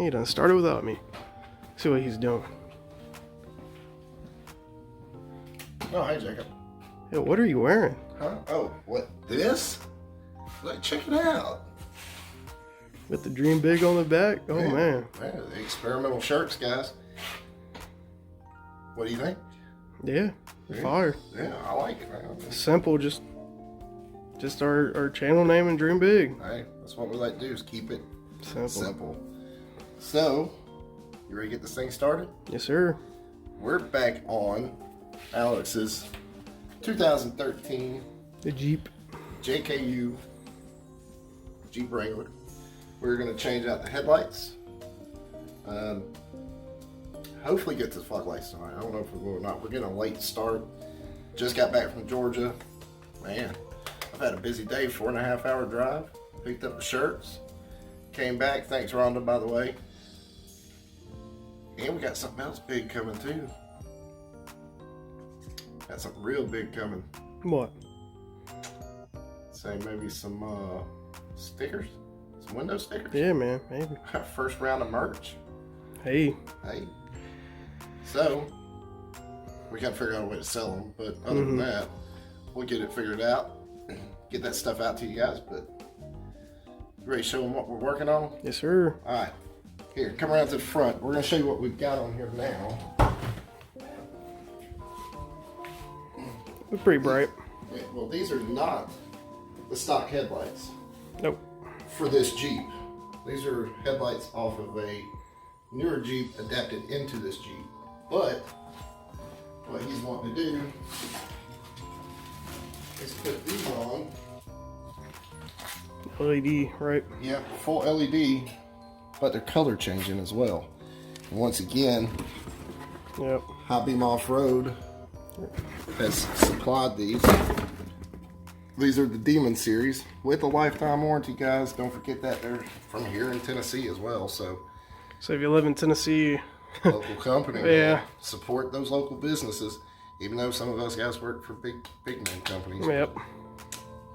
He done started without me. See what he's doing. Oh, hey, Jacob. Yo, what are you wearing? Huh? Oh, what? This? Like, check it out. With the Dream Big on the back? Oh, man. Man, the experimental shirts, guys. What do you think? Yeah, fire. Yeah, I like it, man. Simple, just our channel name and Dream Big. Hey, that's what we like to do, is keep it Simple. So, you ready to get this thing started? Yes, sir. We're back on Alex's 2013 The Jeep. JKU Jeep Wrangler. We're going to change out the headlights. Hopefully get the fog lights tonight. I don't know if we will or not. We're getting a late start. Just got back from Georgia. Man, I've had a busy day, 4.5 hour drive. Picked up the shirts. Came back. Thanks, Rhonda, by the way. And we got something else big coming too. Got something real big coming. What? Say maybe some stickers. Some window stickers. Yeah, man. Maybe. First round of merch. Hey. So, we got to figure out a way to sell them. But other than that, we'll get it figured out. Get that stuff out to you guys. But you ready to show them what we're working on? Yes, sir. All right. Here, come around to the front. We're going to show you what we've got on here now. They're pretty bright. Yeah, well, these are not the stock headlights. Nope. For this Jeep. These are headlights off of a newer Jeep adapted into this Jeep. But what he's wanting to do is put these on. LED, right? Yeah, full LED, but they're color changing as well. And once again, Yep. High Beam Off-Road has supplied these. These are the Demon series with a lifetime warranty, guys. Don't forget that they're from here in Tennessee as well. So if you live in Tennessee, local company, yeah, man. Support those local businesses. Even though some of us guys work for big name companies. Yep.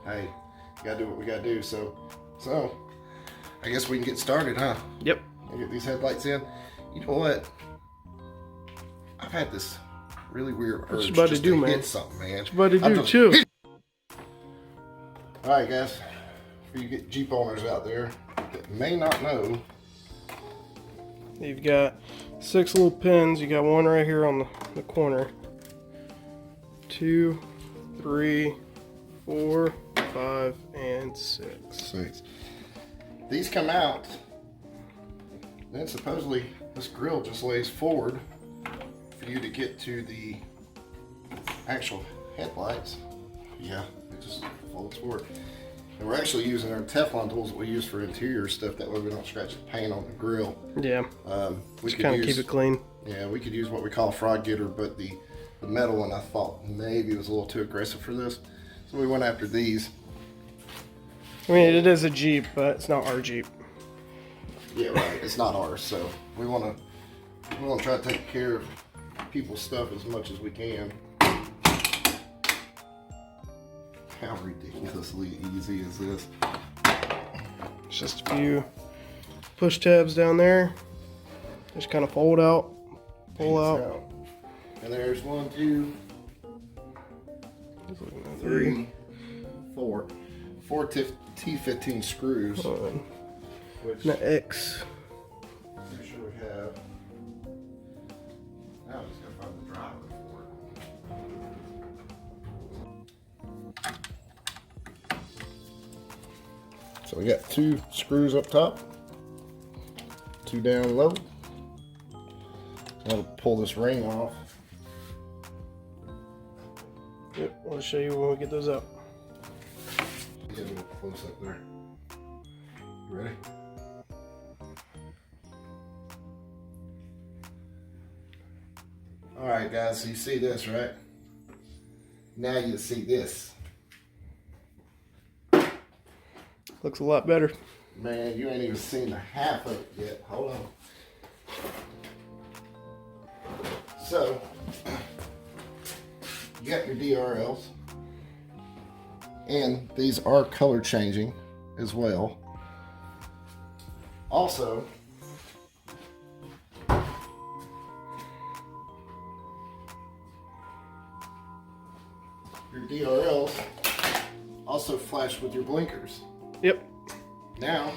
Hey, gotta do what we gotta do. So I guess we can get started, huh? Yep. And get these headlights in. You know what? I've had this really weird urge to do, man? hit something, man. What you about to do? Chill. All right, guys. For you get Jeep owners out there that may not know, You've got 6 little pins. You got one right here on the corner. 2, 3, 4, 5, and 6. These come out. Then supposedly this grill just lays forward for you to get to the actual headlights. Yeah, it just folds forward. And we're actually using our Teflon tools that we use for interior stuff. That way we don't scratch the paint on the grill. Yeah. We Just kind of keep it clean. Yeah, we could use what we call a frog getter, but the metal one I thought maybe was a little too aggressive for this. So we went after these. I mean, it is a Jeep, but it's not our Jeep. Yeah, right. It's not ours, so we want to try to take care of people's stuff as much as we can. How ridiculously easy is this? It's just a few push tabs down there. Just kind of fold out, pull out. And there's 1, 2, 3, 4 T15 screws. Which And the X. I'm sure we have. Now I'm just gonna find the driver for it. So we got 2 screws up top, 2 down low. I'll pull this ring off. Yep, I'll show you when we get those up. Get a little close up there. You ready? All right, guys, so you see this, right? Now you see this. Looks a lot better. Man, you ain't even seen the half of it yet. Hold on. So, you got your DRLs. And these are color changing as well. Also, your DRLs also flash with your blinkers. Yep. Now,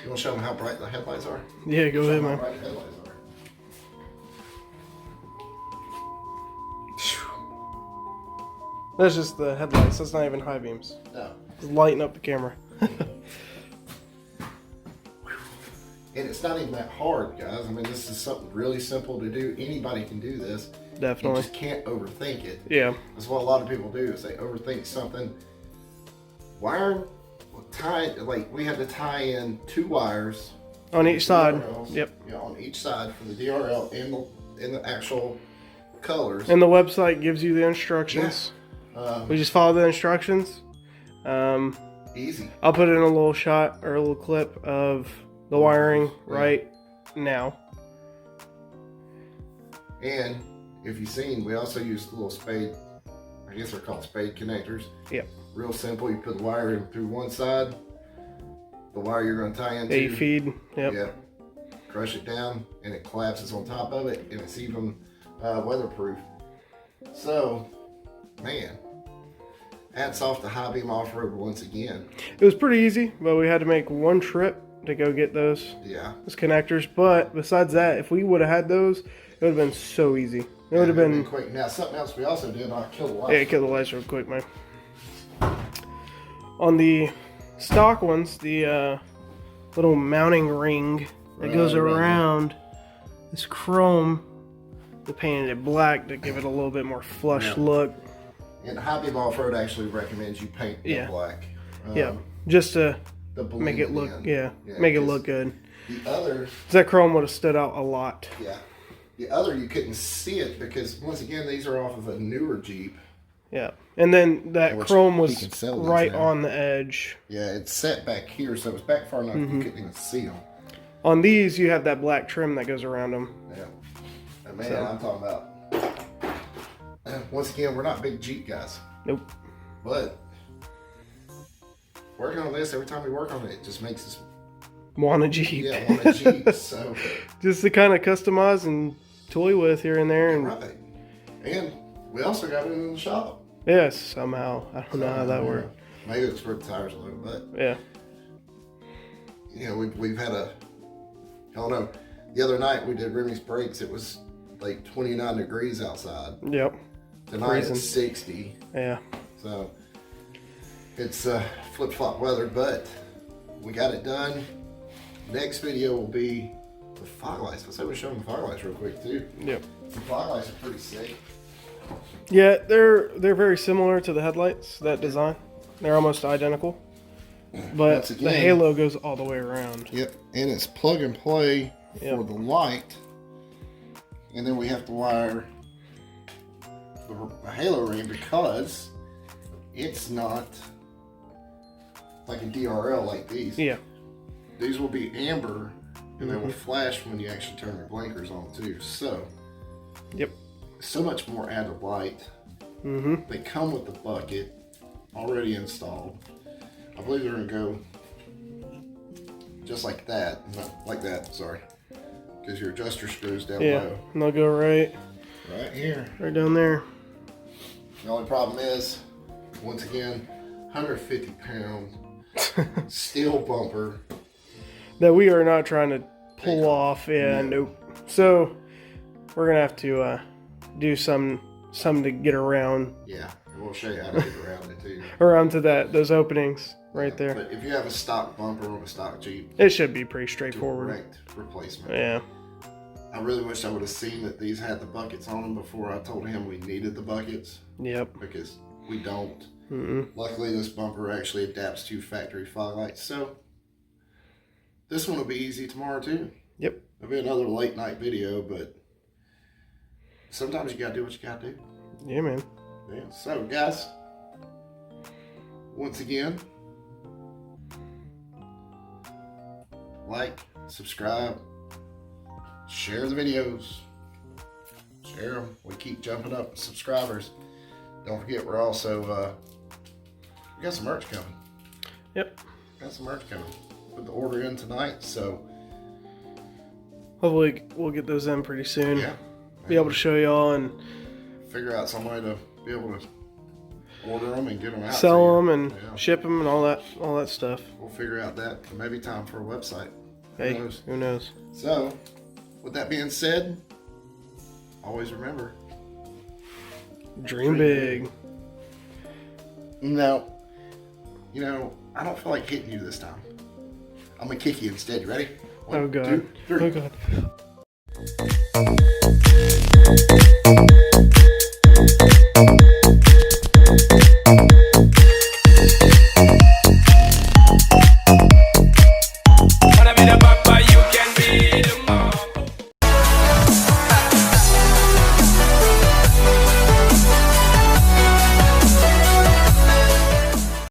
you want to show them how bright the headlights are? Yeah, go ahead, man. How bright the headlights are. That's just the headlights. That's not even high beams. No. It's lighting up the camera. And it's not even that hard, guys. I mean, this is something really simple to do. Anybody can do this. Definitely. You just can't overthink it. Yeah. That's what a lot of people do, is they overthink something. Wiring, like we had to tie in 2 wires. On each side. DRLs, Yep. Yeah, on each side for the DRL and the actual colors. And the website gives you the instructions. Yeah. We just follow the instructions. Easy. I'll put in a little shot or a little clip of the wiring right now. And if you've seen, we also use the little spade, I guess they're called spade connectors. Yep. Real simple. You put the wire in through one side, the wire you're going to tie into. 8 feed. Yep. Yep. Crush it down, and it collapses on top of it, and it's even weatherproof. So, man, hats off to High Beam Off-Road once again. It was pretty easy, but we had to make one trip to go get those connectors. But besides that, if we would have had those, it would have been so easy. It would have been quick. Now, something else we also did, I'll kill the lights. Yeah, kill the lights real quick, man. On the stock ones, the little mounting ring that goes around this chrome, they painted it black to give it a little bit more flush look. And High Beam Off-Road actually recommends you paint it black. Yeah, just to make it look, make it look good. The other, that chrome would have stood out a lot. Yeah. The other, you couldn't see it because, once again, these are off of a newer Jeep. Yeah. And then that chrome was right now on the edge. Yeah, it's set back here, so it was back far enough you couldn't even see them. On these, you have that black trim that goes around them. Yeah. And man, I'm talking about... Once again, we're not big Jeep guys. Nope. But working on this, every time we work on it, it just makes us want a Jeep. Yeah, want a Jeep. So just to kind of customize and toy with here and there. And right. And we also got it in the shop. Yes, somehow. I don't know how that worked. Maybe it's for the tires a little bit. Yeah. You know, we've had I don't know. The other night we did Remy's brakes. It was like 29 degrees outside. Yep. Tonight it's 60. Yeah. So it's flip-flop weather, but we got it done. Next video will be the fog lights. Let's say we show them the fog lights real quick too. Yep. The fog lights are pretty sick. Yeah, they're very similar to the headlights, that design. They're almost identical. But again, the halo goes all the way around. Yep, and it's plug and play for the light. And then we have to wire the halo ring because it's not like a DRL like these. Yeah. These will be amber and they will flash when you actually turn your blinkers on too. So, yep. So much more added light. They come with the bucket already installed. I believe they're gonna go just like that, not like that. Sorry, because your adjuster screws down low. And they'll go right here, right down there. The only problem is, once again, 150 pound steel bumper that we are not trying to pull off. Nope. So we're gonna have to do some to get around. Yeah, and we'll show you how to get around it too. Around to those openings right there. But if you have a stock bumper on a stock Jeep, it should be pretty straightforward. Direct replacement. Yeah. I really wish I would have seen that these had the buckets on them before I told him we needed the buckets. Yep. Because we don't. Luckily, this bumper actually adapts to factory fog lights, so this one will be easy tomorrow too. Yep. It'll be another late night video, but sometimes you gotta do what you gotta do. Yeah, man. Yeah. So, guys, once again, like, subscribe, share the videos, share them. We keep jumping up subscribers. Don't forget, we're also we got some merch coming. Yep. Got some merch coming. Put the order in tonight, so hopefully we'll get those in pretty soon. Yeah. Be able to show y'all and figure out some way to be able to order them and get them out. Sell them and Yeah. ship them and all that stuff. We'll figure out that. Maybe time for a website. Hey, who knows? So, with that being said, always remember, Dream big. No, I don't feel like hitting you this time. I'm gonna kick you instead. You ready? Oh god. 2, 3. Oh god.